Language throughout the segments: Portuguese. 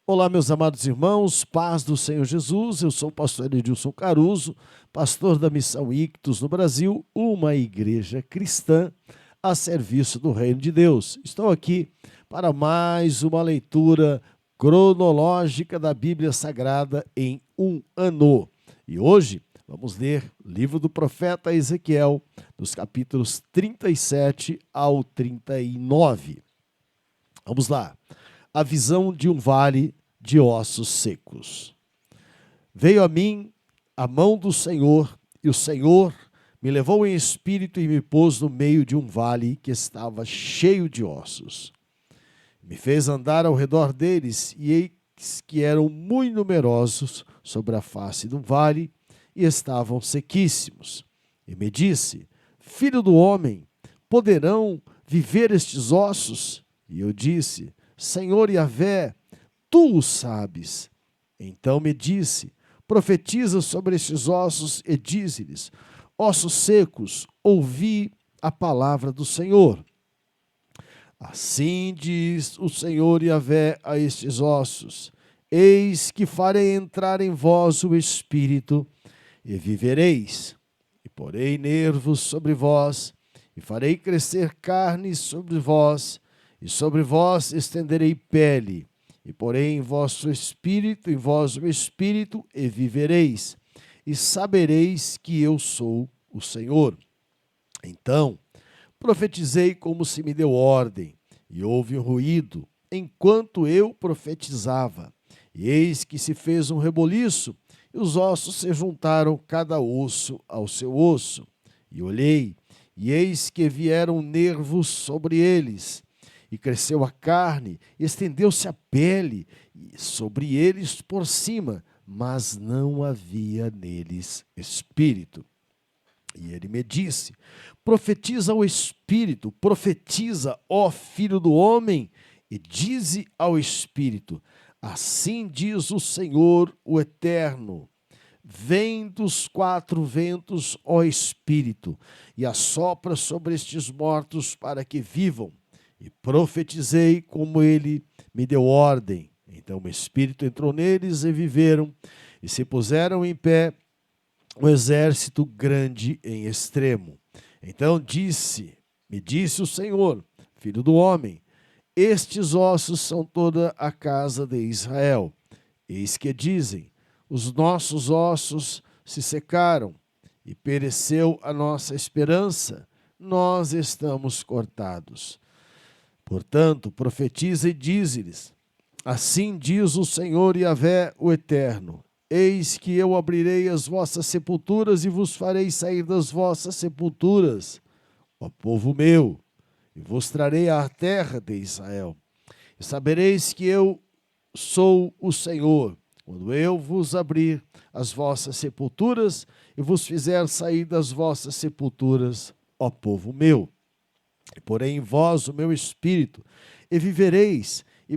Olá, meus amados irmãos, paz do Senhor Jesus. Eu sou o pastor Edilson Caruso, pastor da Missão Ictus no Brasil, uma igreja cristã a serviço do Reino de Deus. Estou aqui para mais uma leitura cronológica da Bíblia Sagrada em um ano. E hoje vamos ler o livro do profeta Ezequiel, dos capítulos 37 ao 39. Vamos lá. A visão de um vale de ossos secos. Veio a mim a mão do Senhor, e o Senhor me levou em espírito e me pôs no meio de um vale que estava cheio de ossos. Me fez andar ao redor deles, e eis que eram muito numerosos sobre a face do vale, e estavam sequíssimos. E me disse: Filho do homem, poderão viver estes ossos? E eu disse: Senhor Yahvé, tu o sabes. Então me disse: profetiza sobre estes ossos e dize-lhes: ossos secos, ouvi a palavra do Senhor. Assim diz o Senhor Yahvé a estes ossos: eis que farei entrar em vós o espírito, e vivereis. E porei nervos sobre vós, e farei crescer carne sobre vós, e sobre vós estenderei pele, e porei em vosso espírito, em vós o espírito, e vivereis, e sabereis que eu sou o Senhor. Então profetizei como se me deu ordem, e houve um ruído, enquanto eu profetizava. E eis que se fez um reboliço, e os ossos se juntaram cada osso ao seu osso. E olhei, e eis que vieram nervos sobre eles, e cresceu a carne, e estendeu-se a pele, e sobre eles por cima, mas não havia neles espírito. E ele me disse: profetiza ao espírito, profetiza, ó filho do homem, e dize ao espírito: assim diz o Senhor, o Eterno: vem dos quatro ventos, ó espírito, e assopra sobre estes mortos para que vivam. E profetizei como ele me deu ordem. Então o espírito entrou neles e viveram, e se puseram em pé um exército grande em extremo. Então me disse o Senhor: filho do homem, estes ossos são toda a casa de Israel. Eis que dizem: os nossos ossos se secaram, e pereceu a nossa esperança, nós estamos cortados. Portanto, profetiza e dize-lhes: assim diz o Senhor Yahvé, o Eterno: eis que eu abrirei as vossas sepulturas e vos farei sair das vossas sepulturas, ó povo meu, e vos trarei à terra de Israel. E sabereis que eu sou o Senhor, quando eu vos abrir as vossas sepulturas e vos fizer sair das vossas sepulturas, ó povo meu. E porei em vós o meu espírito, e vivereis, e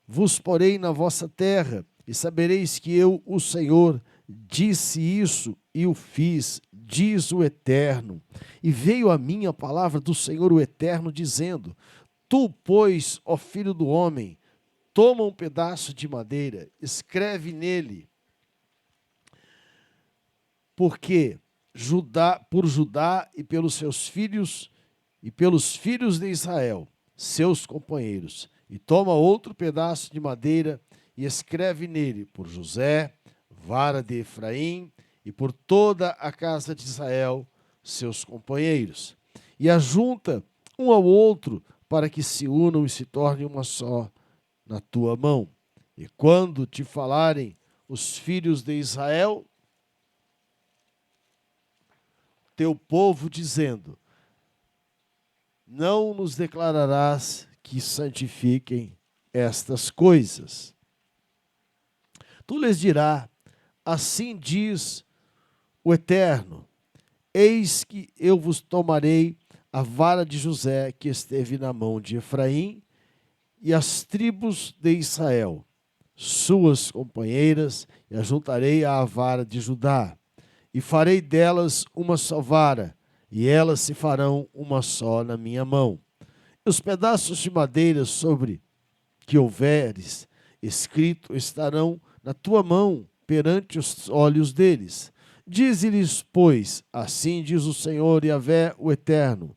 vos porei na vossa terra, e sabereis que eu, o Senhor, disse isso e o fiz, diz o Eterno. E veio a mim a palavra do Senhor, o Eterno, dizendo: tu, pois, ó filho do homem, toma um pedaço de madeira, escreve nele, porque por Judá e pelos seus filhos e pelos filhos de Israel, seus companheiros, e toma outro pedaço de madeira e escreve nele por José, vara de Efraim, e por toda a casa de Israel, seus companheiros. E ajunta um ao outro para que se unam e se tornem uma só na tua mão. E quando te falarem os filhos de Israel, teu povo, dizendo: não nos declararás que santifiquem estas coisas. Tu lhes dirás: assim diz o Eterno: eis que eu vos tomarei a vara de José que esteve na mão de Efraim, e as tribos de Israel, suas companheiras, e ajuntarei à vara de Judá, e farei delas uma só vara, e elas se farão uma só na minha mão. E os pedaços de madeira sobre que houveres, escrito estarão na tua mão perante os olhos deles. Dize-lhes, pois, assim diz o Senhor Yahvé, o Eterno: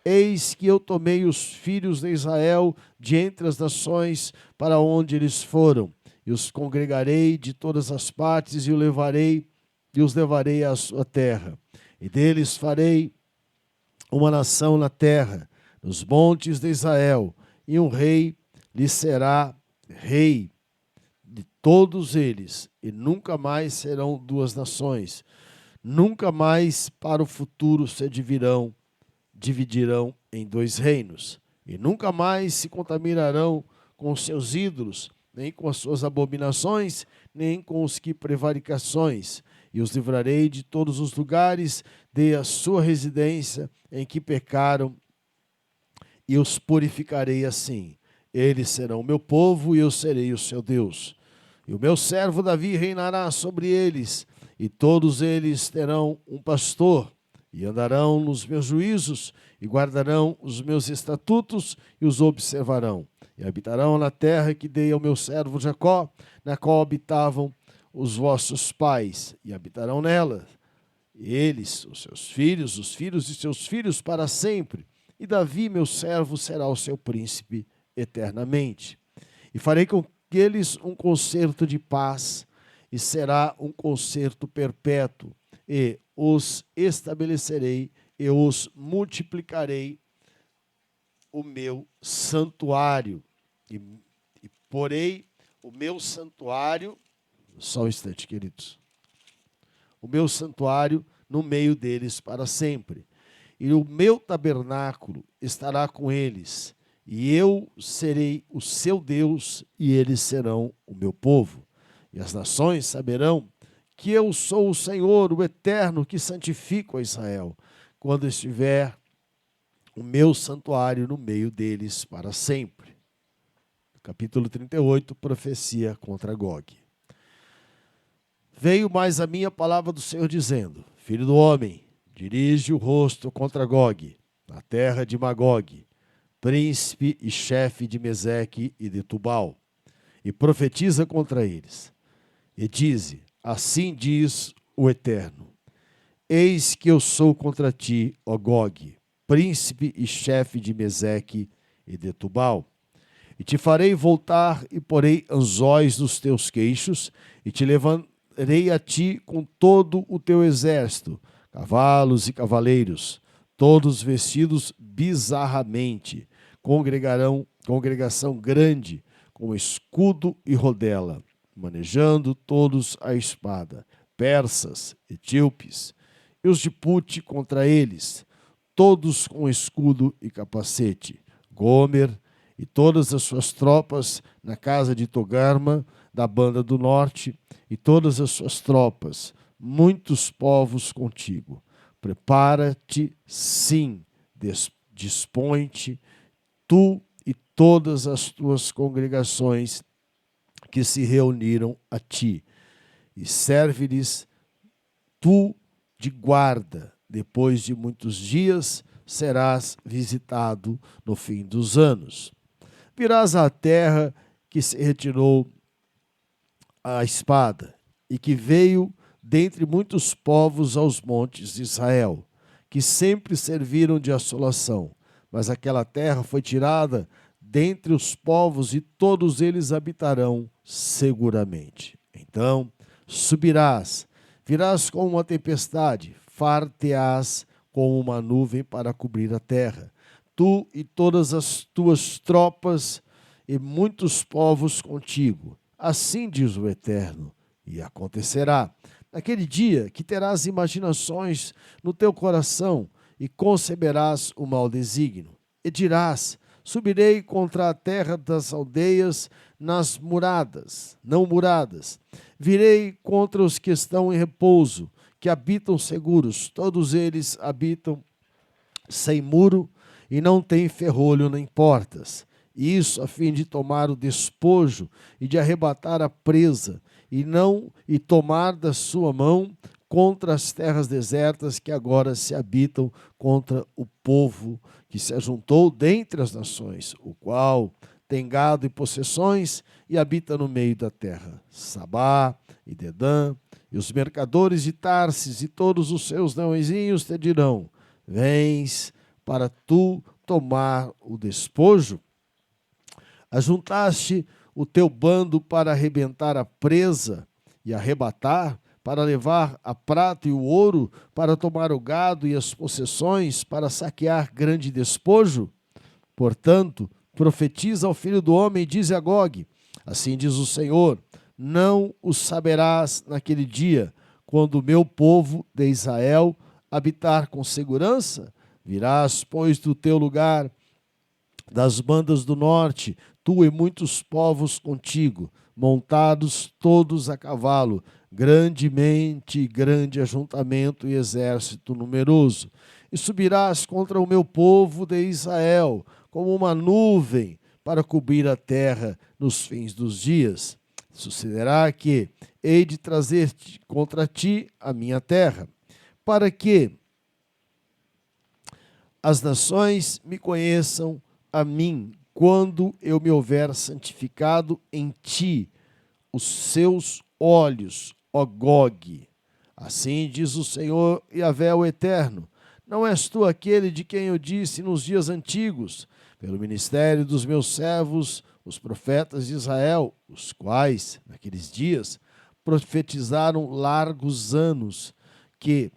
Eis que eu tomei os filhos de Israel de entre as nações para onde eles foram, e os congregarei de todas as partes e os levarei à sua terra. E deles farei uma nação na terra, nos montes de Israel, e um rei lhe será rei de todos eles, e nunca mais serão duas nações, nunca mais para o futuro se dividirão em dois reinos, e nunca mais se contaminarão com os seus ídolos, nem com as suas abominações, nem com os que prevaricações, e os livrarei de todos os lugares de a sua residência em que pecaram, e os purificarei assim. Eles serão meu povo, e eu serei o seu Deus. E o meu servo Davi reinará sobre eles, e todos eles terão um pastor, e andarão nos meus juízos, e guardarão os meus estatutos, e os observarão. E habitarão na terra que dei ao meu servo Jacó, na qual habitavam os vossos pais, e habitarão nela. Eles, os seus filhos, os filhos de seus filhos para sempre. E Davi, meu servo, será o seu príncipe eternamente. E farei com eles um concerto de paz, e será um concerto perpétuo, e os estabelecerei, e os multiplicarei o meu santuário, e porei o meu santuário, só um instante, queridos, o meu santuário no meio deles para sempre, e o meu tabernáculo estará com eles, e eu serei o seu Deus, e eles serão o meu povo. E as nações saberão que eu sou o Senhor, o Eterno, que santifico a Israel, quando estiver o meu santuário no meio deles para sempre. Capítulo 38, profecia contra Gog. Veio mais a minha palavra do Senhor dizendo: Filho do homem, dirige o rosto contra Gog, na terra de Magog, príncipe e chefe de Meseque e de Tubal, e profetiza contra eles. E dize: assim diz o Eterno: eis que eu sou contra ti, ó Gog, príncipe e chefe de Meseque e de Tubal. E te farei voltar e porei anzóis nos teus queixos, e te levarei a ti com todo o teu exército, cavalos e cavaleiros, todos vestidos bizarramente, congregação grande, com escudo e rodela, manejando todos a espada, persas, etíopes, e os de Pute contra eles, todos com escudo e capacete, Gomer e todas as suas tropas na casa de Togarma, da banda do norte, e todas as suas tropas, muitos povos contigo. Prepara-te, sim, dispõe-te, tu e todas as tuas congregações que se reuniram a ti, e serve-lhes tu de guarda. Depois de muitos dias serás visitado no fim dos anos. Virás à terra que se retirou a espada, e que veio dentre muitos povos aos montes de Israel, que sempre serviram de assolação. Mas aquela terra foi tirada dentre os povos, e todos eles habitarão seguramente. Então subirás, virás como uma tempestade, far-te-ás como uma nuvem para cobrir a terra, tu e todas as tuas tropas e muitos povos contigo. Assim diz o Eterno, e acontecerá naquele dia que terás imaginações no teu coração e conceberás o mau desígnio. E dirás: subirei contra a terra das aldeias nas muradas, não muradas. Virei contra os que estão em repouso, que habitam seguros. Todos eles habitam sem muro e não têm ferrolho nem portas. Isso a fim de tomar o despojo e de arrebatar a presa, e tomar da sua mão contra as terras desertas que agora se habitam, contra o povo que se ajuntou dentre as nações, o qual tem gado e possessões, e habita no meio da terra. Sabá e Dedã, e os mercadores de Tarsis, e todos os seus leõezinhos te dirão: vens para tu tomar o despojo? Ajuntaste o teu bando para arrebentar a presa e arrebatar, para levar a prata e o ouro, para tomar o gado e as possessões, para saquear grande despojo? Portanto, profetiza ao filho do homem e diz a Gog: assim diz o Senhor, não o saberás naquele dia, quando o meu povo de Israel habitar com segurança? Virás, pois, do teu lugar das bandas do norte, tu e muitos povos contigo, montados todos a cavalo, grande ajuntamento e exército numeroso. E subirás contra o meu povo de Israel, como uma nuvem, para cobrir a terra nos fins dos dias. Sucederá que hei de trazer contra ti a minha terra, para que as nações me conheçam a mim, quando eu me houver santificado em ti os seus olhos, ó Gog. Assim diz o Senhor Yahvé o Eterno: não és tu aquele de quem eu disse nos dias antigos, pelo ministério dos meus servos, os profetas de Israel, os quais, naqueles dias, profetizaram largos anos, que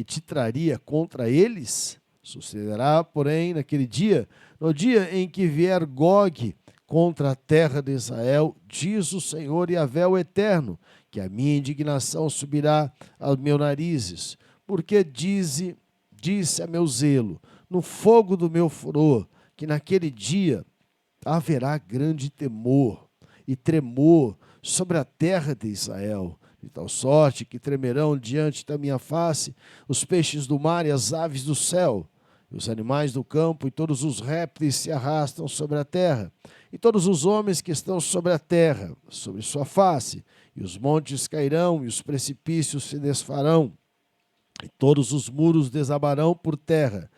te traria contra eles? Sucederá, porém, naquele dia, no dia em que vier Gog contra a terra de Israel, diz o Senhor Yahvé o Eterno, que a minha indignação subirá aos meus narizes, porque disse a meu zelo, no fogo do meu furor, que naquele dia haverá grande temor e tremor sobre a terra de Israel, de tal sorte que tremerão diante da minha face os peixes do mar e as aves do céu, e os animais do campo e todos os répteis se arrastam sobre a terra, e todos os homens que estão sobre a terra, sobre sua face, e os montes cairão e os precipícios se desfarão, e todos os muros desabarão por terra,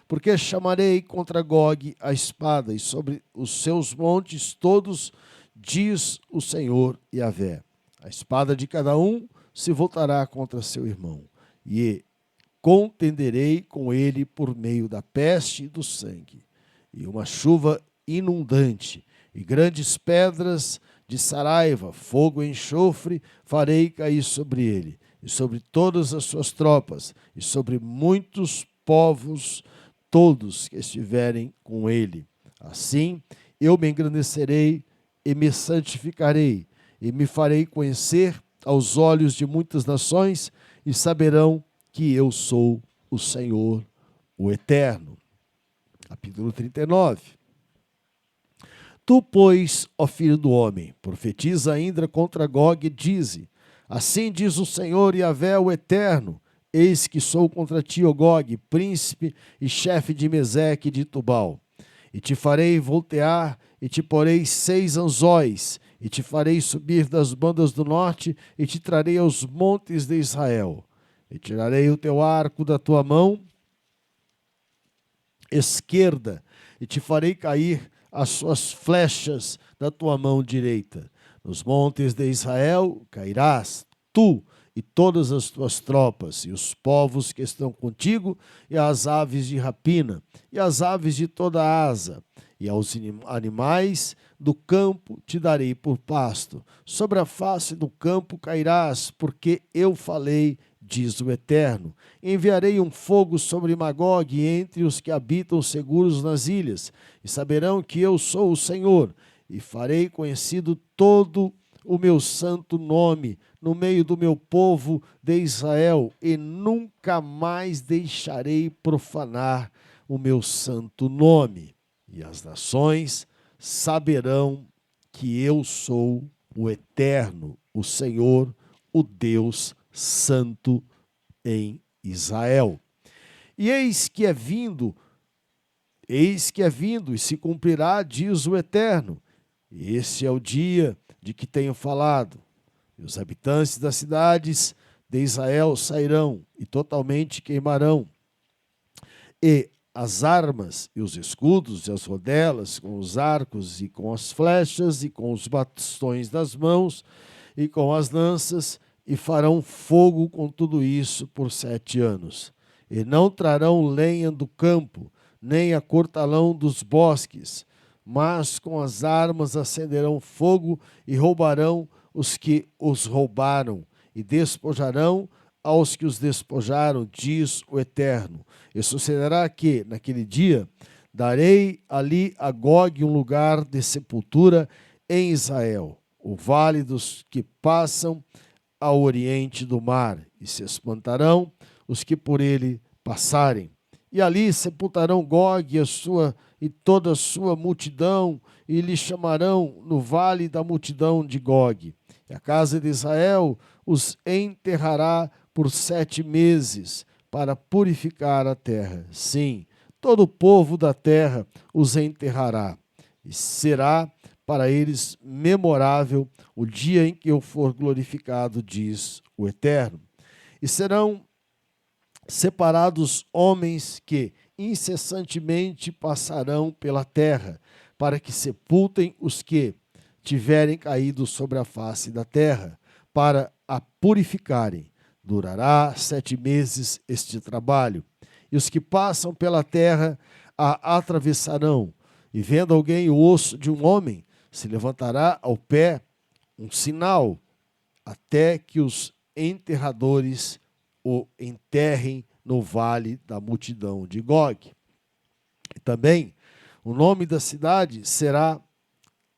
porque chamarei contra Gog a espada, e sobre os seus montes todos, diz o Senhor Yahvé. A espada de cada um se voltará contra seu irmão, e contenderei com ele por meio da peste e do sangue, e uma chuva inundante, e grandes pedras de saraiva, fogo e enxofre, farei cair sobre ele, e sobre todas as suas tropas, e sobre muitos povos, todos que estiverem com ele. Assim, eu me engrandecerei e me santificarei, e me farei conhecer aos olhos de muitas nações, e saberão que eu sou o Senhor, o Eterno. Capítulo 39. Tu, pois, ó filho do homem, profetiza ainda contra Gog e dize: assim diz o Senhor Yahvé o Eterno, eis que sou contra ti, ó Gog, príncipe e chefe de Meseque e de Tubal. E te farei voltear, e te porei 6 anzóis, e te farei subir das bandas do norte, e te trarei aos montes de Israel. E tirarei o teu arco da tua mão esquerda, e te farei cair as suas flechas da tua mão direita. Nos montes de Israel cairás, tu e todas as tuas tropas, e os povos que estão contigo, e as aves de rapina, e as aves de toda a asa, e aos animais do campo te darei por pasto. Sobre a face do campo cairás, porque eu falei, diz o Eterno. Enviarei um fogo sobre Magog entre os que habitam seguros nas ilhas, e saberão que eu sou o Senhor, e farei conhecido todo o meu santo nome no meio do meu povo de Israel, e nunca mais deixarei profanar o meu santo nome. E as nações saberão que eu sou o Eterno, o Senhor, o Deus Santo em Israel. E eis que é vindo, e se cumprirá, diz o Eterno. Esse é o dia de que tenho falado. E os habitantes das cidades de Israel sairão e totalmente queimarão. E as armas e os escudos e as rodelas, com os arcos e com as flechas e com os bastões das mãos e com as lanças, e farão fogo com tudo isso por 7 anos. E não trarão lenha do campo, nem acortarão dos bosques, mas com as armas acenderão fogo e roubarão os que os roubaram, e despojarão aos que os despojaram, diz o Eterno. E sucederá que, naquele dia, darei ali a Gog um lugar de sepultura em Israel, o vale dos que passam ao oriente do mar, e se espantarão os que por ele passarem. E ali sepultarão Gog e toda a sua multidão, e lhe chamarão no vale da multidão de Gog. E a casa de Israel os enterrará por 7 meses, para purificar a terra. Sim, todo o povo da terra os enterrará, e será para eles memorável o dia em que eu for glorificado, diz o Eterno. E serão separados homens que incessantemente passarão pela terra, para que sepultem os que tiverem caído sobre a face da terra, para a purificarem. Durará 7 meses este trabalho. E os que passam pela terra a atravessarão, e vendo alguém o osso de um homem, se levantará ao pé um sinal, até que os enterradores o enterrem no vale da multidão de Gog. E também o nome da cidade será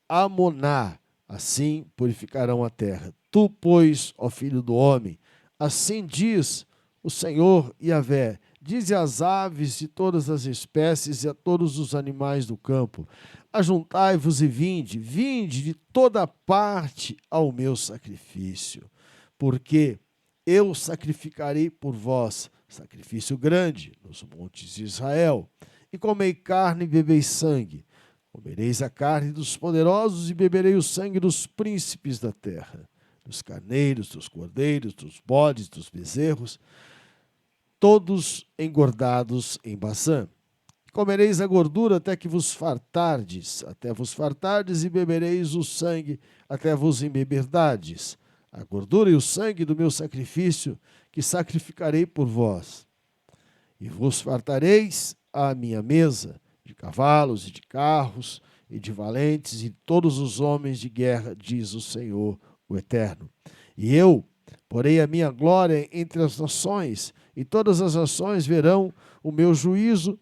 Amoná, assim purificarão a terra. Tu, pois, ó filho do homem, assim diz o Senhor Yahvé, dize às aves de todas as espécies e a todos os animais do campo, ajuntai-vos e vinde de toda parte ao meu sacrifício, porque eu sacrificarei por vós sacrifício grande nos montes de Israel, e comei carne e bebeis sangue. Comereis a carne dos poderosos e beberei o sangue dos príncipes da terra, dos carneiros, dos cordeiros, dos bodes, dos bezerros, todos engordados em Bazã. Comereis a gordura até vos fartardes, e bebereis o sangue até vos embeberdardes. A gordura e o sangue do meu sacrifício, que sacrificarei por vós. E vos fartareis à minha mesa, de cavalos e de carros, e de valentes, e de todos os homens de guerra, diz o Senhor, o Eterno. E eu porei a minha glória entre as nações, e todas as nações verão o meu juízo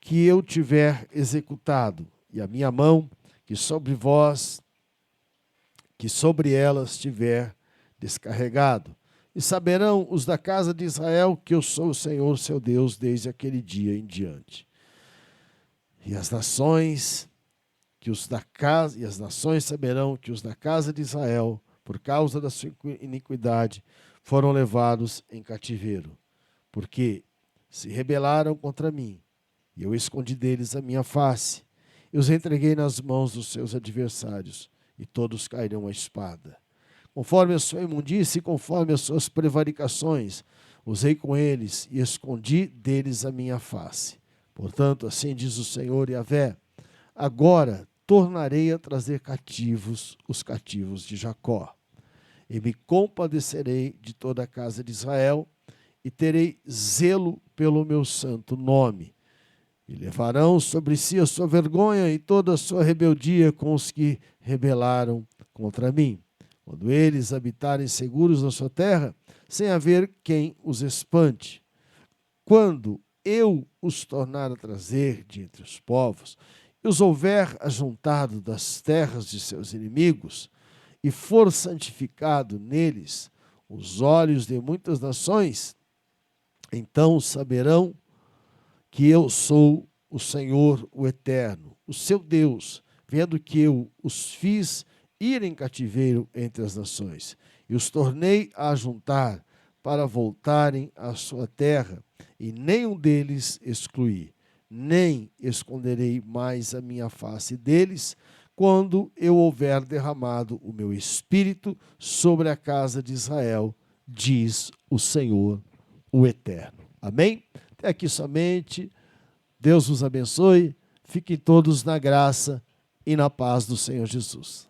que eu tiver executado, e a minha mão que sobre vós, que sobre elas tiver descarregado. E saberão os da casa de Israel que eu sou o Senhor, seu Deus, desde aquele dia em diante. E as nações saberão que os da casa de Israel, por causa da sua iniquidade, foram levados em cativeiro, porque se rebelaram contra mim, e eu escondi deles a minha face, e os entreguei nas mãos dos seus adversários, e todos cairão à espada. Conforme a sua imundície e conforme as suas prevaricações, usei com eles e escondi deles a minha face. Portanto, assim diz o Senhor Yahvé, agora tornarei a trazer cativos os cativos de Jacó, e me compadecerei de toda a casa de Israel, e terei zelo pelo meu santo nome. E levarão sobre si a sua vergonha e toda a sua rebeldia com os que rebelaram contra mim. Quando eles habitarem seguros na sua terra, sem haver quem os espante. Quando eu os tornar a trazer de entre os povos, e os houver ajuntado das terras de seus inimigos, e for santificado neles os olhos de muitas nações, então saberão que eu sou o Senhor, o Eterno, o seu Deus, vendo que eu os fiz ir em cativeiro entre as nações, e os tornei a ajuntar para voltarem à sua terra, e nenhum deles excluí, nem esconderei mais a minha face deles, quando eu houver derramado o meu espírito sobre a casa de Israel, diz o Senhor, o Eterno. Amém? Até aqui somente. Deus vos abençoe. Fiquem todos na graça e na paz do Senhor Jesus.